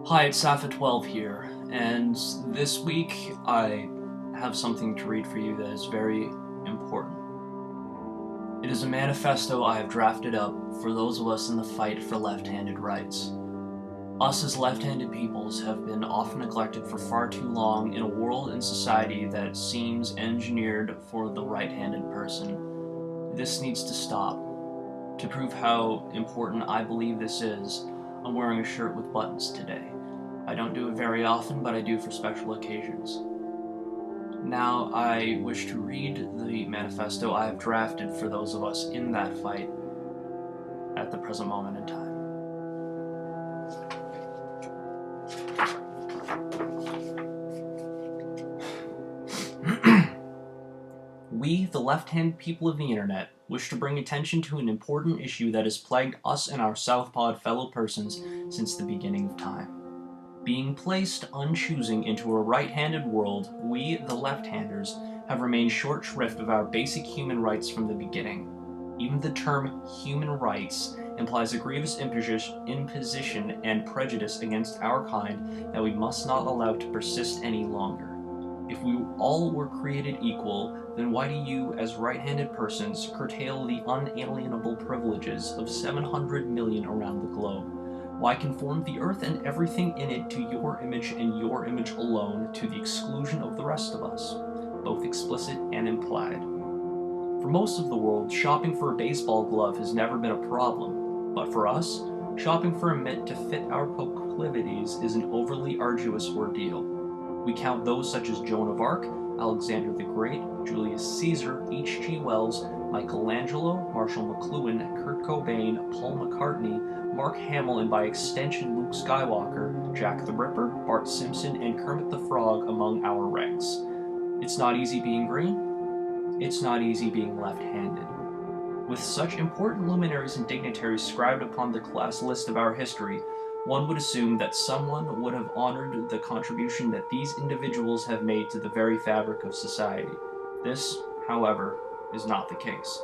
Hi, it's Safa12 here, and this week I have something to read for you that is very important. It is a manifesto I have drafted up for those of us in the fight for left-handed rights. Us as left-handed peoples have been often neglected for far too long in a world and society that seems engineered for the right-handed person. This needs to stop. To prove how important I believe this is, I'm wearing a shirt with buttons today. I don't do it very often, but I do for special occasions. Now, I wish to read the manifesto I have drafted for those of us in that fight at the present moment in time. We, the left-handed people of the internet, wish to bring attention to an important issue that has plagued us and our south-pawed fellow persons since the beginning of time. Being placed unchoosing into a right-handed world, we, the left-handers, have remained short-shrift of our basic human rights from the beginning. Even the term human rights implies a grievous imposition and prejudice against our kind that we must not allow to persist any longer. If we all were created equal, then why do you, as right-handed persons, curtail the unalienable privileges of 700 million around the globe? Why conform the earth and everything in it to your image and your image alone, to the exclusion of the rest of us, both explicit and implied? For most of the world, shopping for a baseball glove has never been a problem, but for us, shopping for a mitt to fit our proclivities is an overly arduous ordeal. We count those such as Joan of Arc, Alexander the Great, Julius Caesar, H.G. Wells, Michelangelo, Marshall McLuhan, Kurt Cobain, Paul McCartney, Mark Hamill, and by extension Luke Skywalker, Jack the Ripper, Bart Simpson, and Kermit the Frog among our ranks. It's not easy being green. It's not easy being left-handed. With such important luminaries and dignitaries scribed upon the class list of our history, one would assume that someone would have honored the contribution that these individuals have made to the very fabric of society. This, however, is not the case.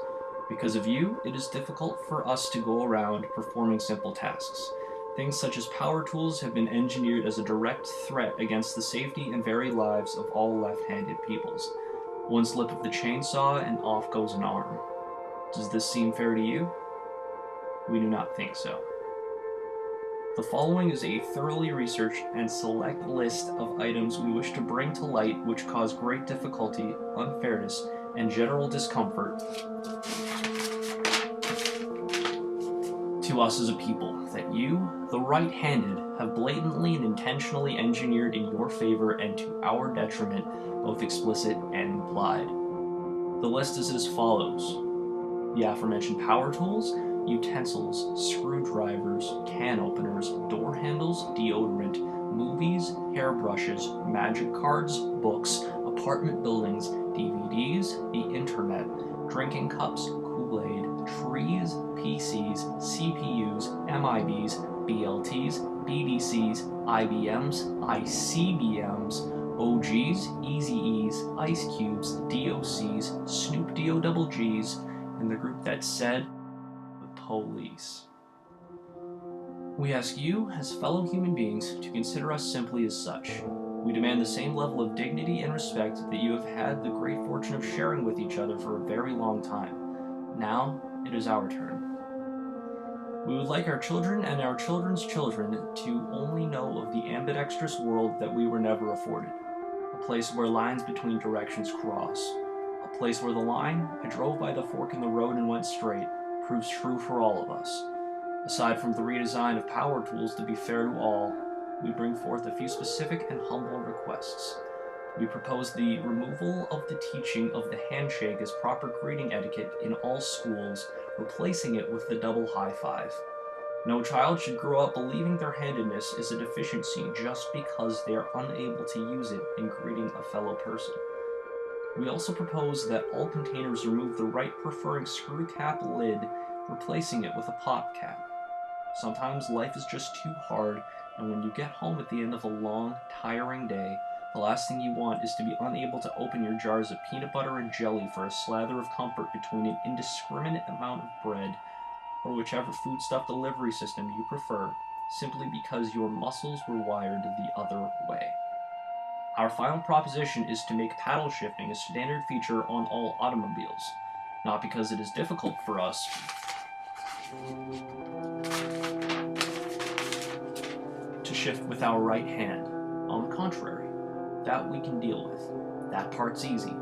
Because of you, it is difficult for us to go around performing simple tasks. Things such as power tools have been engineered as a direct threat against the safety and very lives of all left-handed peoples. One slip of the chainsaw and off goes an arm. Does this seem fair to you? We do not think so. The following is a thoroughly researched and select list of items we wish to bring to light which cause great difficulty, unfairness, and general discomfort to us as a people, that you, the right-handed, have blatantly and intentionally engineered in your favor and to our detriment, both explicit and implied. The list is as follows. The aforementioned power tools, utensils, screwdrivers, can openers, door handles, deodorant, movies, hairbrushes, magic cards, books, apartment buildings, DVDs, the internet, drinking cups, Kool-Aid, trees, PCs, CPUs, MIBs, BLTs, BDCs, IBMs, ICBMs, OGs, Eazy-Es, Ice Cubes, D.O.C.s, Snoop D-O-Double-Gs, and the group that said the police. We ask you, as fellow human beings, to consider us simply as such. We demand the same level of dignity and respect that you have had the great fortune of sharing with each other for a very long time. Now, it is our turn. We would like our children and our children's children to only know of the ambidextrous world that we were never afforded. A place where lines between directions cross. A place where the line, I drove by the fork in the road and went straight, proves true for all of us. Aside from the redesign of power tools to be fair to all, we bring forth a few specific and humble requests. We propose the removal of the teaching of the handshake as proper greeting etiquette in all schools, replacing it with the double high five. No child should grow up believing their handedness is a deficiency just because they are unable to use it in greeting a fellow person. We also propose that all containers remove the right-preferring screw cap lid, replacing it with a pop cap. Sometimes life is just too hard, and when you get home at the end of a long, tiring day, the last thing you want is to be unable to open your jars of peanut butter and jelly for a slather of comfort between an indiscriminate amount of bread, or whichever foodstuff delivery system you prefer, simply because your muscles were wired the other way. Our final proposition is to make paddle shifting a standard feature on all automobiles, not because it is difficult for us, to shift with our right hand. On the contrary, that we can deal with. That part's easy.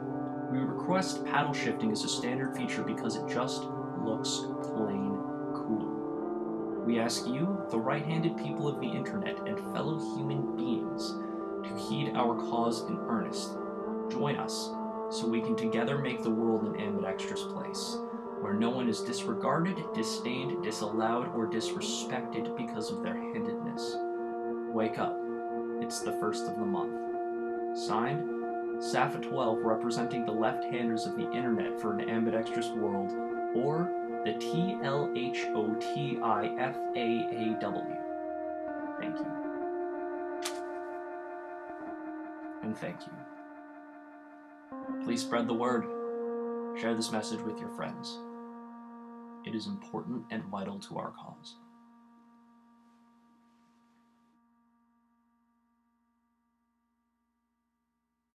We request paddle shifting as a standard feature because it just looks plain cool. We ask you, the right-handed people of the internet and fellow human beings, to heed our cause in earnest. Join us, so we can together make the world an ambidextrous place, where no one is disregarded, disdained, disallowed, or disrespected because of their handedness. Wake up. It's the first of the month. Signed, Safa12, representing the left-handers of the internet for an ambidextrous world, or the TLHOTIFAAW. Thank you. And thank you. Please spread the word. Share this message with your friends. It is important and vital to our cause.